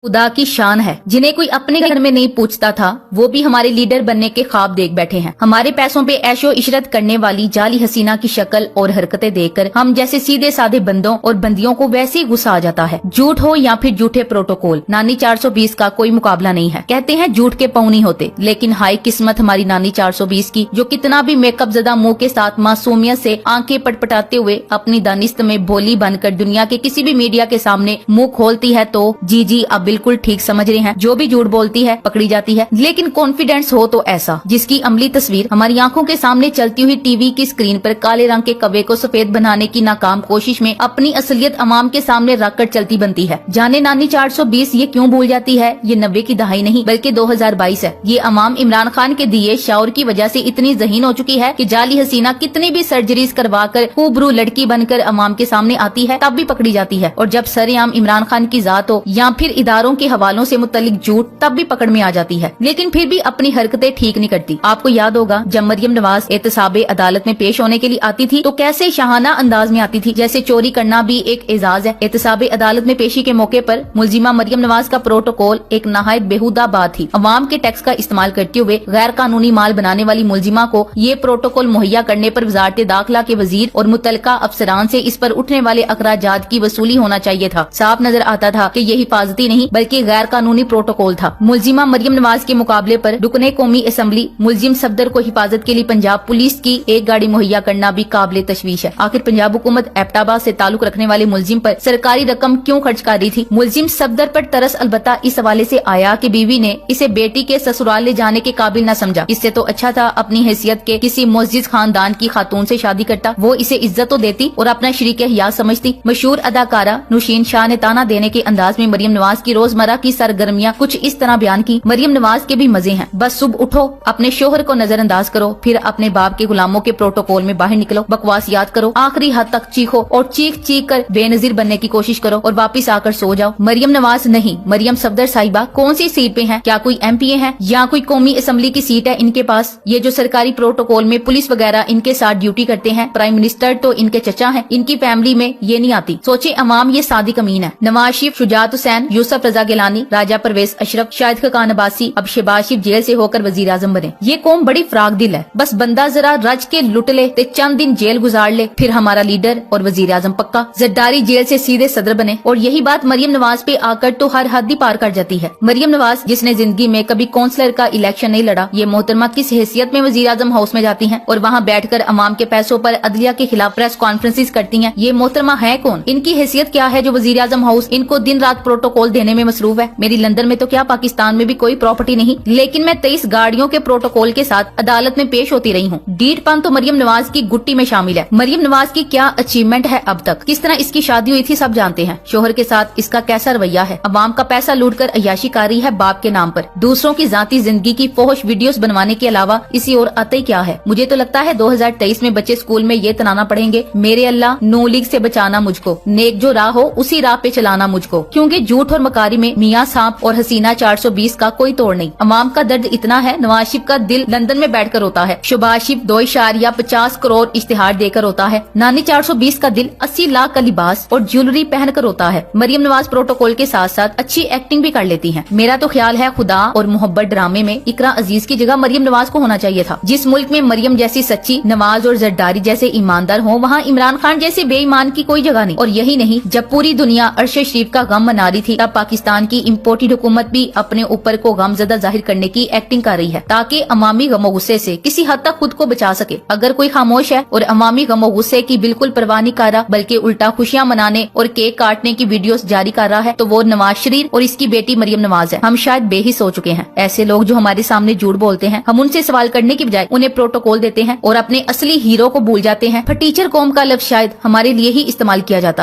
खुदा की शान है, जिन्हें कोई अपने घर में नहीं पूछता था, वो भी हमारे लीडर बनने के ख्वाब देख बैठे हैं। हमारे पैसों पे ऐशो इशरत करने वाली जाली हसीना की शक्ल और हरकतें देखकर हम जैसे सीधे साधे बंदों और बंदियों को वैसे ही गुस्सा आ जाता है। झूठ हो या फिर झूठे प्रोटोकॉल, नानी 420 का कोई मुकाबला नहीं है। कहते हैं झूठ के पाँव नहीं होते, लेकिन हाई किस्मत हमारी नानी 420 की, जो कितना भी मेकअप ज़दा मुंह के साथ मासूमियत से आंखें पटपटाते हुए अपनी दानिस्त में भोली बनकर दुनिया के किसी भी मीडिया के सामने मुंह खोलती है तो जी आप बिल्कुल ठीक समझ रहे हैं, जो भी झूठ बोलती है पकड़ी जाती है। लेकिन कॉन्फिडेंस हो तो ऐसा, जिसकी अमली तस्वीर हमारी आंखों के सामने चलती हुई टीवी की स्क्रीन पर काले रंग के कवे को सफेद बनाने की नाकाम कोशिश में अपनी असलियत अवाम के सामने रखकर चलती बनती है। जाने नानी 420 ये क्यों भूल जाती है? ये 90 की दहाई नहीं बल्कि 2022 है। ये अवाम इमरान खान के दिए शाउर की वजह से इतनी ज़हीन हो चुकी है कि जाली हसीना कितनी भी सर्जरीज करवा कर खूबरू लड़की बनकर अवाम के सामने आती है तब भी पकड़ी जाती है, और जब सरेआम इमरान खान की जात हो या फिर इदारों के हवालों से मुतल्लिक झूठ तब भी पकड़ में आ जाती है, लेकिन फिर भी अपनी हरकतें ठीक नहीं करती। आपको याद होगा जब मरियम नवाज एहतसाबे अदालत में पेश होने के लिए आती थी तो कैसे शाहाना अंदाज में आती थी, जैसे चोरी करना भी एक एजाज है। एहतसाबे अदालत में पेशी के मौके पर मुलजिमा मरियम नवाज का प्रोटोकॉल एक नहायत बेहुदा बात थी। अवाम के टैक्स का इस्तेमाल करते हुए गैर कानूनी माल बनाने वाली मुलजिमा को ये प्रोटोकॉल मुहैया करने पर वजारत दाखिला के वजीर और मुतलका अफसरान से इस पर उठने वाले अखराजात की वसूली होना चाहिए था। साफ नजर आता था कि ये हिफाजती नहीं बल्कि गैर कानूनी प्रोटोकॉल था। मुलजिमा मरियम नवाज के मुकाबले पर रुकने कौमी असेंबली मुलजिम सफदर को हिफाजत के लिए पंजाब पुलिस की एक गाड़ी मुहैया करना भी काबिल तशवीश है। आखिर पंजाब हुकूमत एबटाबाद से ताल्लुक रखने वाले मुलजिम पर सरकारी रकम क्यों खर्च कर रही थी? मुलजिम सफदर पर तरस अलबत्ता इस हवाले से आया कि बीवी ने इसे बेटी के ससुराल ले जाने के काबिल न समझा। इससे तो अच्छा था अपनी हैसियत के किसी मुअज्जिज खानदान की खातून से शादी करता, वो इसे इज्जत तो देती और अपना शरीक हयात समझती। मशहूर अदाकारा नुशीन शाह ने ताना देने के अंदाज में मरियम नवाज की रोजमर्रा की सरगर्मियां कुछ इस तरह बयान की। मरियम नवाज के भी मजे हैं, बस सुबह उठो, अपने शोहर को नजरअंदाज करो, फिर अपने बाप के गुलामों के प्रोटोकॉल में बाहर निकलो, बकवास याद करो, आखिरी हद तक चीखो और चीख चीख कर बेनजीर बनने की कोशिश करो और वापिस आकर सो जाओ। मरियम नवाज नहीं, मरियम सफदर साहिबा कौन सी सीट पे हैं? क्या कोई MPA है या कोई कौमी असेंबली की सीट है इनके पास? ये जो सरकारी प्रोटोकॉल में पुलिस वगैरह इनके साथ ड्यूटी करते हैं, प्राइम मिनिस्टर तो इनके चचा हैं, इनकी फैमिली में ये नहीं आती। सोचे अवाम ये सादी कमीन है। नवाज शरीफ, शुजात हुसैन, यूसुफ रजा गिलानी, राजा परवेज अशरफ, शाहिद खान अब्बासी, अब शहबाज शरीफ जेल से होकर वजीर आजम बने। ये कौम बड़ी फराक दिल है, बस बंदा जरा रज के लुट ले ते चंद दिन जेल गुजार ले, फिर हमारा लीडर और वजीर आजम पक्का। जरदारी जेल से सीधे सदर बने, और यही बात मरियम नवाज पे आकर तो हर हद ही पार कर जाती है। मरियम नवाज जिसने जिंदगी में कभी काउंसलर का इलेक्शन नहीं लड़ा, ये मोहतरमा किस हैसियत में वजीर आजम हाउस में जाती हैं और वहाँ बैठकर अवाम के पैसों पर अदलिया के खिलाफ प्रेस कॉन्फ्रेंसिस करती हैं? ये मोहतरमा है कौन? इनकी हैसियत क्या है जो वजीर आजम हाउस इनको दिन रात प्रोटोकॉल देने में मसरूफ है? मेरी लंदन में तो क्या पाकिस्तान में भी कोई प्रॉपर्टी नहीं, लेकिन मैं 23 गाड़ियों के प्रोटोकॉल के साथ अदालत में पेश होती रही हूँ। डीडपन तो मरियम नवाज की गुट्टी में शामिल है। मरियम नवाज की क्या अचीवमेंट है अब तक, किस तरह इसकी शादी हुई थी सब जानते हैं। शोहर के साथ इसका कैसा रवैया है, अवाम का पैसा लूटकर अय्याशी कर रही है बाप के नाम पर। दूसरों की जाती जिंदगी की फोहश वीडियोस बनवाने के अलावा इसी और आता ही क्या है? मुझे तो लगता है 2023 में बच्चे स्कूल में ये तनाना पढ़ेंगे, मेरे अल्लाह नू लीग से बचाना मुझको, नेक जो राह हो उसी राह पे चलाना मुझको, क्योंकि झूठ और मकारी में मियाँ सांप और हसीना 420 का कोई तोड़ नहीं। अवाम का दर्द इतना है, नवाज शरीफ का दिल लंदन में बैठकर होता है, शहबाज शरीफ 2.50 करोड़ इश्तिहार देकर होता है, नानी 420 का दिल 80 लाख का लिबास और ज्वेलरी पहनकर होता है। मरियम नवाज प्रोटोकॉल के साथ साथ अच्छी एक्टिंग भी कर लेती हैं। मेरा तो ख्याल है खुदा और मोहब्बत ड्रामे में इकरा अजीज की जगह मरियम नवाज को होना चाहिए था। जिस मुल्क में मरियम जैसी सच्ची, नवाज और जरदारी जैसे ईमानदार हो, वहाँ इमरान खान जैसे बेईमान की कोई जगह नहीं। और यही नहीं, जब पूरी दुनिया अरशद शरीफ का गम मना रही थी तब पाकिस्तान की इम्पोर्टेड हुकूमत भी अपने ऊपर को गमजदा जाहिर करने की एक्टिंग कर रही है ताकि अवामी गमो गुस्से से किसी हद तक खुद को बचा सके। अगर कोई खामोश है और अवामी गमो गुस्से की बिल्कुल परवाह नहीं कर रहा बल्कि उल्टा खुशियां मनाने और केक काटने की वीडियोस जारी कर रहा है, तो वो नवाज शरीफ और इसकी बेटी मरियम नवाज है। हम शायद बेहिस हो चुके हैं। ऐसे लोग जो हमारे सामने झूठ बोलते हैं, हम उनसे सवाल करने की बजाय उन्हें प्रोटोकॉल देते हैं और अपने असली हीरो को भूल जाते हैं। फटीचर कौम का लफ्ज शायद हमारे लिए ही इस्तेमाल किया जाता